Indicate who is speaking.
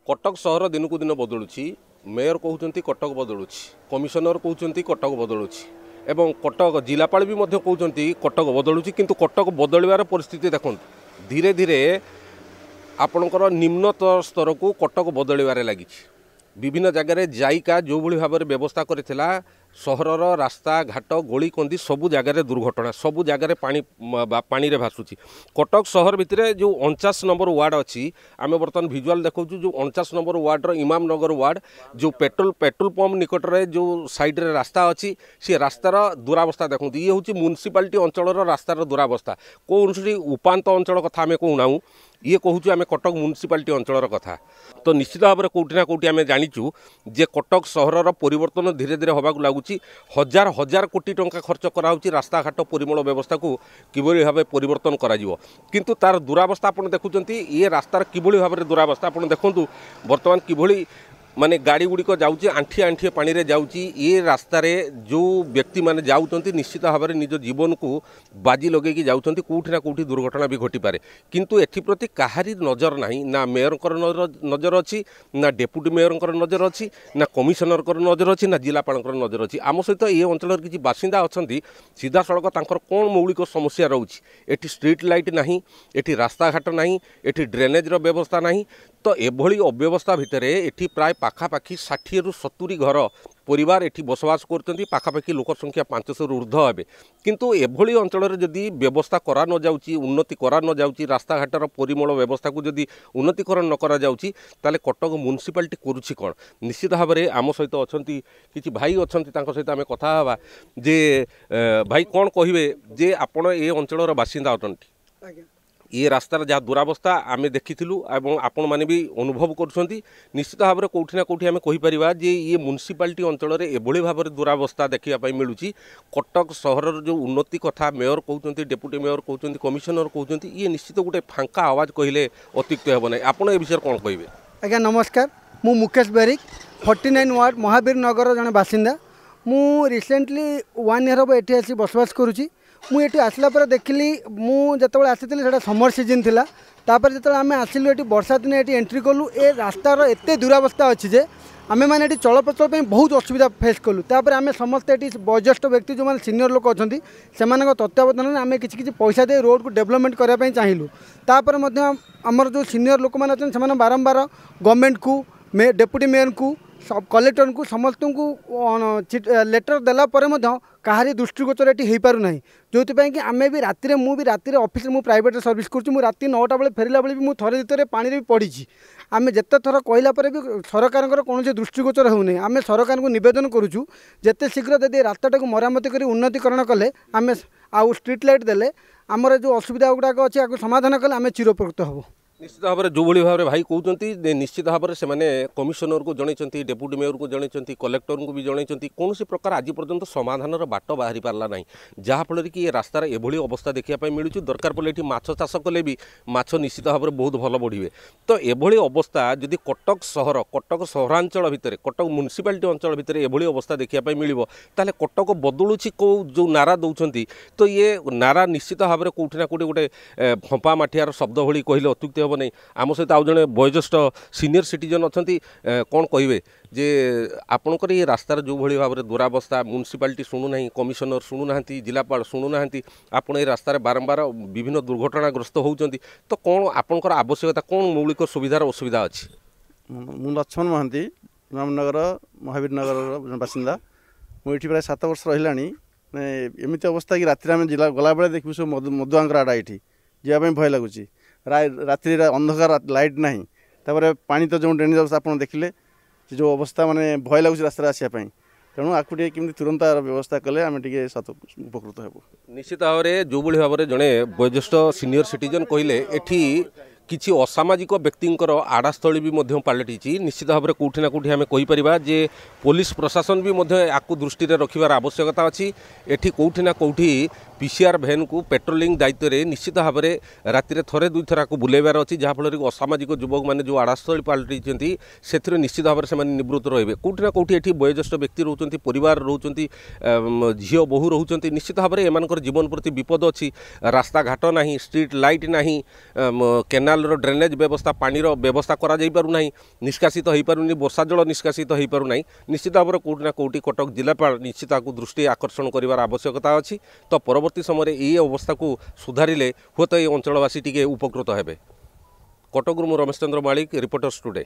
Speaker 1: कटक सहर दिन को दिन बदलुची। मेयर कहते कटक बदलुची, कमिशनर कहते कटक बदलुची एवं कटक जिलापाल भी कहते कटक बदलुची। किंतु कटक बदलवार परिस्थिति देखो धीरे धीरे आपणकर निम्न स्तर को कटक बदलवार लगी। विभिन्न जगह जाइका जो भली भाव में व्यवस्था करथिला सहरर रास्ता घाट गली कंदी सबू जगार दुर्घटना सबू जगार पानी रे भासुची। कटक सहर भितर जो 49 नंबर वार्ड अच्छी आम बर्तमान भिजुआल देखा जो 49 नंबर वार्डर इमाम नगर वार्ड जो पेट्रोल पंप निकट में जो साइड रे रास्ता अच्छी सी रास्तार दुरावस्था देखो। ये हूँ म्युनिसिपालिटी अंचल रास्तार दुरावस्था। कौन उपात अंचल कथा आम कहूना ये कहूँ आम कटक म्युनिसिपालिटी अंचल कथा। तो निश्चित भाव में कौटि ना कौटि आम जाचु जे कटक सहरर परिवर्तन धीरे धीरे होगा लगुच। हजार हजार कोटी टंका खर्च कराऊँच रास्ताघाट परिमल व्यवस्था को किभली भाव परिवर्तन करा जीवो। किंतु तार दुरावस्था आपन देखुंत ये रास्तार किभली भाव में दुरावस्था आपन देखु बर्तमान किभली माने गाड़ी गुड़िक जाऊँगी आंठिए आंठिए पानी रे जाऊँगी। ये रास्तार जो व्यक्ति माने जाऊँच निश्चित भाव में निज जीवन को बाजी लगे जाऊँच कौटि ना कौटि दुर्घटना भी घटिपे। किंतु एथिप्रति काहारी नजर नहीं ना मेयर नजर अच्छी ना डेप्यूटी मेयर नजर अच्छी ना कमिशनर नजर अच्छी ना जिलापाल नजर अच्छी। आम सहित ये अंचल किसी बासिंदा अच्छा सीधा सड़क तांकर कौन मौलिक समस्या रोच एटी स्ट्रीट लाइट नहीं एटी रास्ताघाट नहीं एटी ड्रेनेजर व्यवस्था नहीं। तो एभली अव्यवस्था भितर एटी प्राय पाखापाखि 60 ରୁ 70 घर परिवार एटी बसवास करते पाखापाखि लोक संख्या 500 ରୁ ऊर्ध्व हे। किंतु एभली अंचल जदि व्यवस्था करा न जाउची उन्नति करा न जाउची रास्ताघाटर परिमल व्यवस्था को जदि उन्नतिकरण न करा जाउची ताले कटक म्युनिसिपालिटी करूची कोन। निश्चित भाव में आम सहित अच्छी किसी भाई अच्छा सहित आम कथा हवा जे भाई कौन कहे जे आपण ए अंचल बासिंदा अटंती ये रास्तार जहाँ दुरावस्था आम देखी और आपण मैंने भी अनुभव कर निश्चित भाव में कौटि ना कौटि आम कहीपर जे ये म्युनिसिपालिटी अंचल एभली भाव में दुरावस्था देखा मिलूँ। कटक सहर जो उन्नति कथा मेयर कहते डेप्यूटी मेयर कहते कमिशनर कहते ये निश्चित गोटे फांका आवाज कहले अत्युक्त हे ना। आप विषय कौन कहे?
Speaker 2: आज्ञा नमस्कार, मु मुकेश बेरिक 49 वार्ड महावीर नगर जड़े बासिंदा। मु रिसेंटली 1 ईयर हम ये आसी बसवास करुँची। मुझे आसला पर देखिली मुझे आसी समर सीजन थिला तापर जो आम आसिलु ये वर्षा दिन ये एंट्री कलु ए रास्तार एत दुरावस्था अच्छी जे आमे मैंने चल प्रचल बहुत असुविधा फेस कलु। तापर आम समस्ते ये वयोज्येष्ठ व्यक्ति जो मैंने सीनियर लोक अच्छा से तत्वावधान आम कि पैसा दे रोड को डेवलपमेंट करने चाहलु। तापर आमर जो सीनियर लोक मैंने अच्छे से बारंबार गवर्नमेंट को डेप्यूटी मेयर को सब कलेक्टर को समस्त को लेटर देला पर कहारी दृष्टिगोचर ये हो पारना जो कि आम भी राति भी राति ऑफिस मु प्राइवेट सर्विस करूँ राति 9टा बेले फेरला बेले भी मुझे थरे पानी भी पड़ी आम जिते थर कहला भी सरकार कौन दृष्टिगोचर होना। आम सरकार को निवेदन करुँ जिते शीघ्र यदि रास्ता को मरामती कर उन्नतिकरण कले आम आउ स्ट्रीट लाइट देले आमर जो असुविधा गुड़ाक अच्छे समाधान कले आम चिरपकृत हबो।
Speaker 1: निश्चित भाव में जो भाई भाव में भाई कहते निश्चित भाव में से कमिशनर को जनई डेप्यूटी मेयर को जनई कलेक्टर को भी जनई कौन प्रकार आज पर्यंत समाधान बाट बाहरी पारा ना जहाँफल कि रास्तार एभली अवस्था देखा मिलूँ। दरकार पड़े ये माछ चाष कले भी माछ निश्चित भाव में बहुत भल बढ़े। तो एभली अवस्था जदि कटक सहरांचल भितर कटक म्युनिसिपालिटी अंचल भितर एभली अवस्था देखा मिल ताले कटक बदलुची कौ जो नारा दौरान तो ये नारा निश्चित भाव में कौटि ना कौटि गोटे फंपा माठियार शब्द भली कहले अत्युक्त नहीं। आम सहित आउ जड़े वयोज्येष्ठ सीनियर सिटीजन अच्छा कौन कहे जे आपणकर ये रास्तार जो भली भाव में दुरावस्था म्युनिसिपालिटी शुणुना कमिशनर शुणुना जिलापाल शुणुना आपड़ ये रास्तार बारंबार विभिन्न दुर्घटनाग्रस्त होती तो कौन आपणकर आवश्यकता कौन मौलिक सुविधार असुविधा अच्छी?
Speaker 3: मु लक्ष्मण महांती इमामनगर महावीर नगर बासिंदा। मुझे प्राय 7 वर्ष रहा एमती अवस्था कि राति आम जिला गला बेले देखू सब मधुआंकर आड़ा ये जावाई भय लगुच रात्रि अंधकार लाइट ना पानी तो जो ड्रेनेज अवस्था आप देखिले जो अवस्था माने भय लगुच रास्ता आसापी तेणु आपको केमी तुरंत व्यवस्था कले आम टे उपकृत हेबू।
Speaker 1: निश्चित भाव में जो भाव में जड़े वयोज्येष्ठ सीनियर सिटीजन कहले एठी किसी असामाजिक व्यक्तिर आड़ास्थली भी पलटि निश्चित भाव में कौटि ना कौटि आम कहीपर जे पुलिस प्रशासन भी आपको दृष्टि रखार आवश्यकता अच्छी। एठी कौटि ना कौटि पीसीआर भैन को पेट्रोलिंग दायित्व में निश्चित भाव में राति थे दुई थर को बुलेबार अच्छी जहाँफल कि असामाजिक युवक मैंने जो आड़ास्थली पलटि से निश्चित भाव में निवृत्त रहे कौटि ना कौटि ये वयोज्येष्ठ व्यक्ति रोच परिवार रोच झील बोहू रोच निश्चित भाव में एम जीवन प्रति विपद अच्छी रास्ता घाट ना स्ट्रीट लाइट ना केनाल ड्रेनेज व्यवस्था पानी व्यवस्था करा पारुना निष्कासित हो पारुनी वर्षा जल निष्कासित हो पारुना निश्चित भाव में कौटि ना कौटि कटक जिलापाल निश्चित दृष्टि आकर्षण कर आवश्यकता अच्छी तो परवर्ती समय ये अवस्था को सुधारिले हुए तो ये अंचलवासी टी उपकृत हेबे। कटकरू रमेश चंद्र मालिक रिपोर्टर्स टुडे।